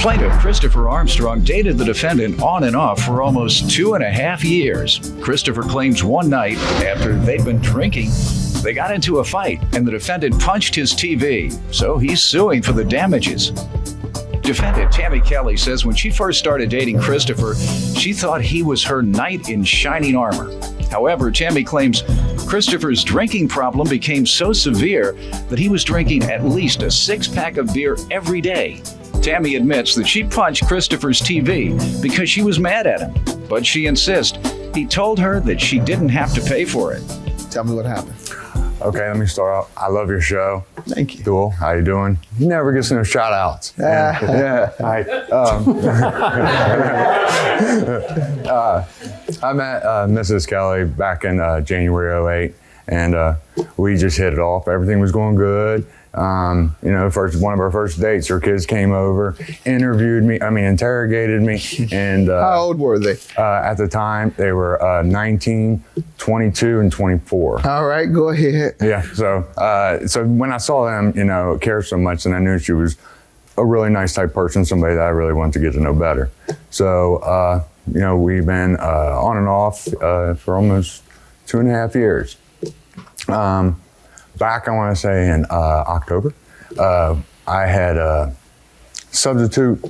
Plaintiff Christopher Armstrong dated the defendant on and off for almost 2.5 years. Christopher claims one night, after they'd been drinking, they got into a fight and the defendant punched his TV, so he's suing for the damages. Defendant Tammy Kelly says when she first started dating Christopher, she thought he was her knight in shining armor. However, Tammy claims Christopher's drinking problem became so severe that he was drinking at least a 6-pack of beer every day. Tammy admits that she punched Christopher's TV because she was mad at him, but she insists he told her that she didn't have to pay for it. Tell me what happened. Okay, let me start out. I love your show. Thank you. Cool. How you doing? You never get no shout outs. Yeah. I met Mrs. Kelly back in January 2008, and we just hit it off. Everything was going good. One of our first dates, her kids came over, interrogated me. And how old were they? At the time, they were 19, 22, and 24. All right, go ahead. Yeah, so when I saw them, care so much, and I knew she was a really nice type person, somebody that I really wanted to get to know better. So, we've been on and off for almost 2.5 years. Back, I want to say in October, I had a substitute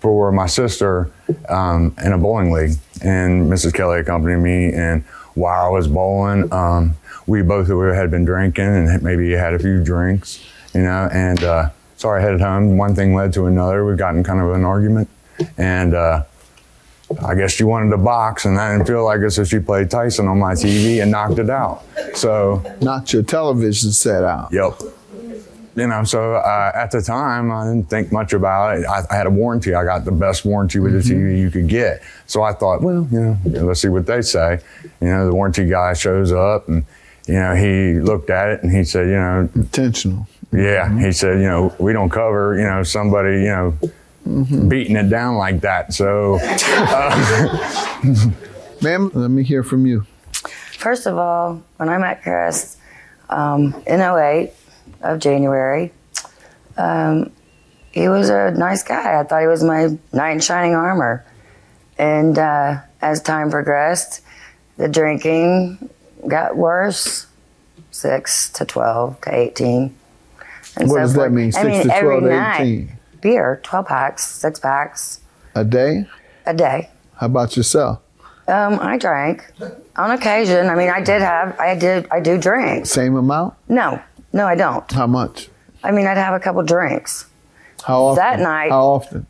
for my sister in a bowling league, and Mrs. Kelly accompanied me. And while I was bowling, we both had been drinking and maybe had a few drinks, and so I headed home. One thing led to another. We got in kind of an argument, and I guess she wanted to box, and I didn't feel like it, so she played Tyson on my TV and knocked it out. So knocked your television set out. Yep. So at the time, I didn't think much about it. I had a warranty. I got the best warranty with the TV you could get. So I thought, well, let's see what they say. The warranty guy shows up, and he looked at it and he said, intentional. Yeah, he said, we don't cover, somebody, beating it down like that. So, ma'am, let me hear from you. First of all, when I met Chris in 2008 of January, he was a nice guy. I thought he was my knight in shining armor. And as time progressed, the drinking got worse, 6 to 12 to 18. And what so does that mean, 6 to 12 to 18? Beer, 12 packs, 6 packs. A day? A day. How about yourself? I drank on occasion. I do drink. Same amount? No, I don't. How much? I'd have a couple drinks. How often? That night. How often?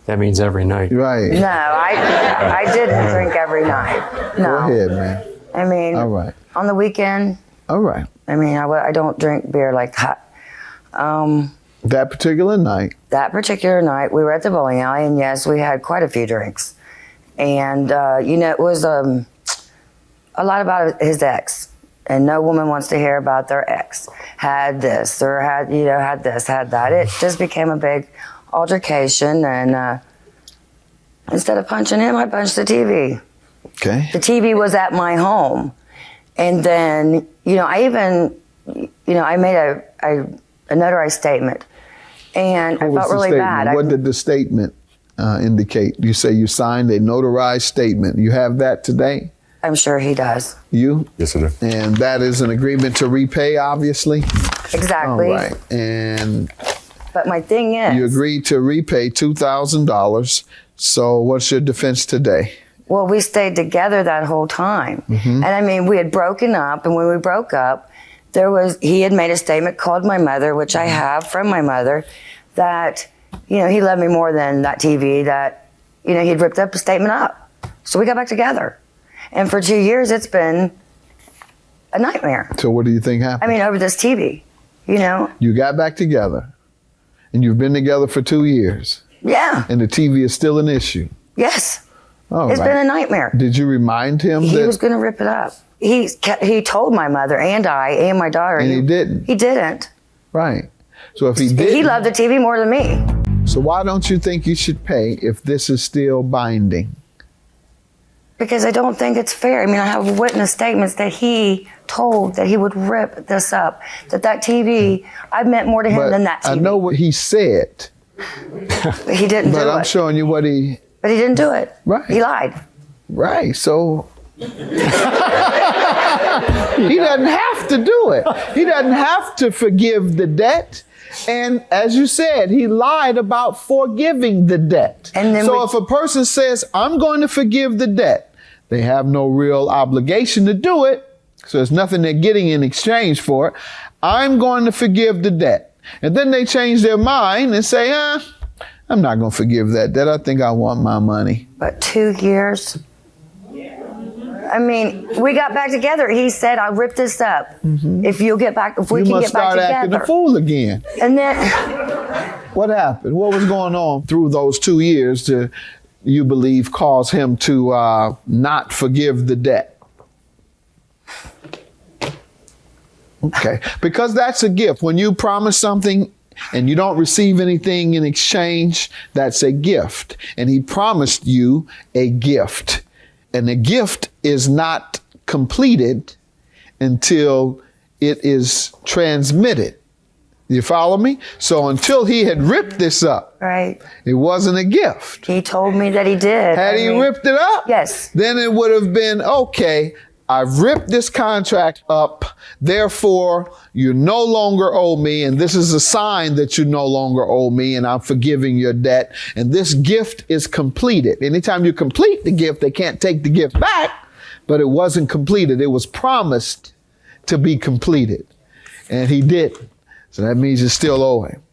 That means every night. Right. No, I didn't drink every night. No. Go ahead, man. All right. On the weekend. All right. I don't drink beer like that. That particular night? That particular night, we were at the bowling alley, and yes, we had quite a few drinks. And, it was a lot about his ex. And no woman wants to hear about their ex. Had this, or had this, had that. It just became a big altercation, and instead of punching him, I punched the TV. Okay. The TV was at my home. And then, I made a notarized statement, and I felt really bad. What did the statement indicate? You say you signed a notarized statement. You have that today? I'm sure he does. You? Yes, I do. And that is an agreement to repay, obviously? Exactly. All right. But my thing is... You agreed to repay $2,000. So what's your defense today? Well, we stayed together that whole time. Mm-hmm. And we had broken up, and when we broke up, he had made a statement, called my mother, which I have from my mother, that, he loved me more than that TV, that, he'd ripped up a statement up. So we got back together. And for 2 years, it's been a nightmare. So what do you think happened? Over this TV, You got back together, and you've been together for 2 years. Yeah. And the TV is still an issue. Yes. It's been a nightmare. Did you remind him he was going to rip it up? He told my mother and my daughter. And he didn't? He didn't. Right. So if he did, he loved the TV more than me. So why don't you think you should pay if this is still binding? Because I don't think it's fair. I mean, I have witness statements that he told that he would rip this up. That TV, I meant more to him than that TV. I know what he said. But he didn't do it. But I'm showing you what he... But he didn't do it. Right. He lied. Right, so... he doesn't have to do it. He doesn't have to forgive the debt. And as you said, he lied about forgiving the debt. And then so if a person says, I'm going to forgive the debt, they have no real obligation to do it. So there's nothing they're getting in exchange for it. I'm going to forgive the debt. And then they change their mind and say, I'm not going to forgive that debt. I think I want my money. But 2 years? I mean, we got back together. He said, "I'll rip this up if you'll get back. If we can get back together." You must start acting a fool again. And then, what happened? What was going on through those 2 years to, you believe, cause him to not forgive the debt? Okay, because that's a gift. When you promise something and you don't receive anything in exchange, that's a gift. And he promised you a gift. And the gift is not completed until it is transmitted. You follow me? So until he had ripped this up, right, it wasn't a gift. He told me that he did. Had he ripped it up? Yes. Then it would have been, okay, I've ripped this contract up, therefore you no longer owe me, and this is a sign that you no longer owe me, and I'm forgiving your debt, and this gift is completed. Anytime you complete the gift, they can't take the gift back, but it wasn't completed. It was promised to be completed, and he didn't. So that means you still owe him.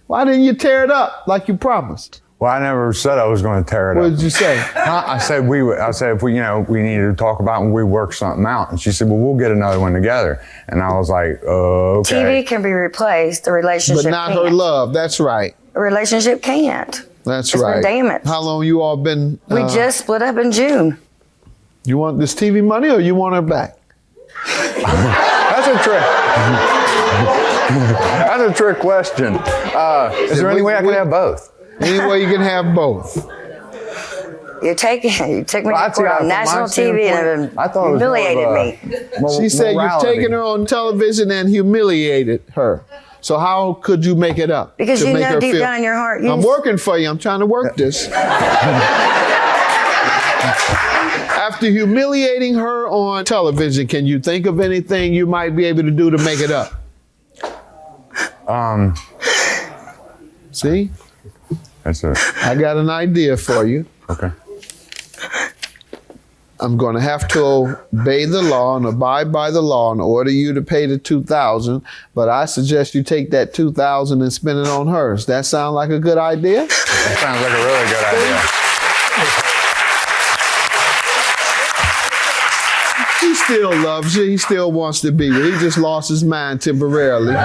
Why didn't you tear it up like you promised? Well, I never said I was going to tear it up. What did you say? I said if we needed to talk about it and we work something out. And she said, well, we'll get another one together. And I was like, okay. TV can be replaced. The relationship But not can't. her love. That's right. A relationship can't. That's It's right. been damaged. How long you all been? We just split up in June. You want this TV money or you want her back? That's a trick. That's a trick question. Is there any way I can have both? Any way you can have both. You took me to court on national TV and humiliated me. She said you've taken her on television and humiliated her. So how could you make it up? Because you know deep down in your heart. I'm working for you. I'm trying to work this. After humiliating her on television, can you think of anything you might be able to do to make it up? See? That's it. I got an idea for you. Okay. I'm going to have to obey the law and abide by the law and order you to pay the $2,000. But I suggest you take that $2,000 and spend it on hers. That sound like a good idea? That sounds like a really good idea. He still loves you. He still wants to be with you. He just lost his mind temporarily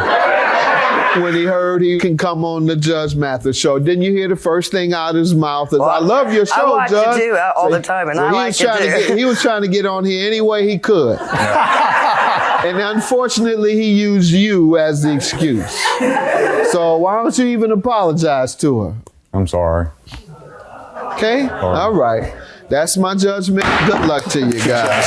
when he heard he can come on the Judge Mathis show. Didn't you hear the first thing out of his mouth? I love your show, I watch Judge. you do all the time, and I like it too. He was trying to get on here any way he could. Yeah. And unfortunately, he used you as the excuse. So why don't you even apologize to her? I'm sorry. Okay? All right. That's my judgment. Good luck to you guys.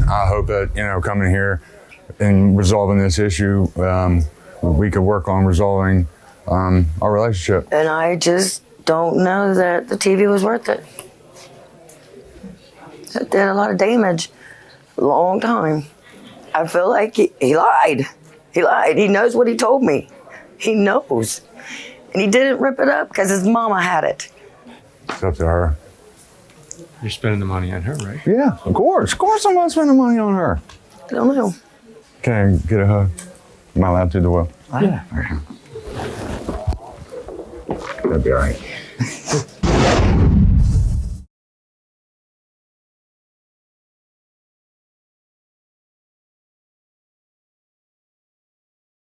I hope that, coming here and resolving this issue, we could work on resolving our relationship. And I just don't know that the TV was worth it. It did a lot of damage a long time. I feel like he lied. He lied. He knows what he told me. He knows. And he didn't rip it up because his mama had it. It's up to her. You're spending the money on her, right? Yeah, of course. Of course I'm going to spend the money on her. I don't know. Can I get a hug? Am I allowed to do well? Yeah. That'd be all right.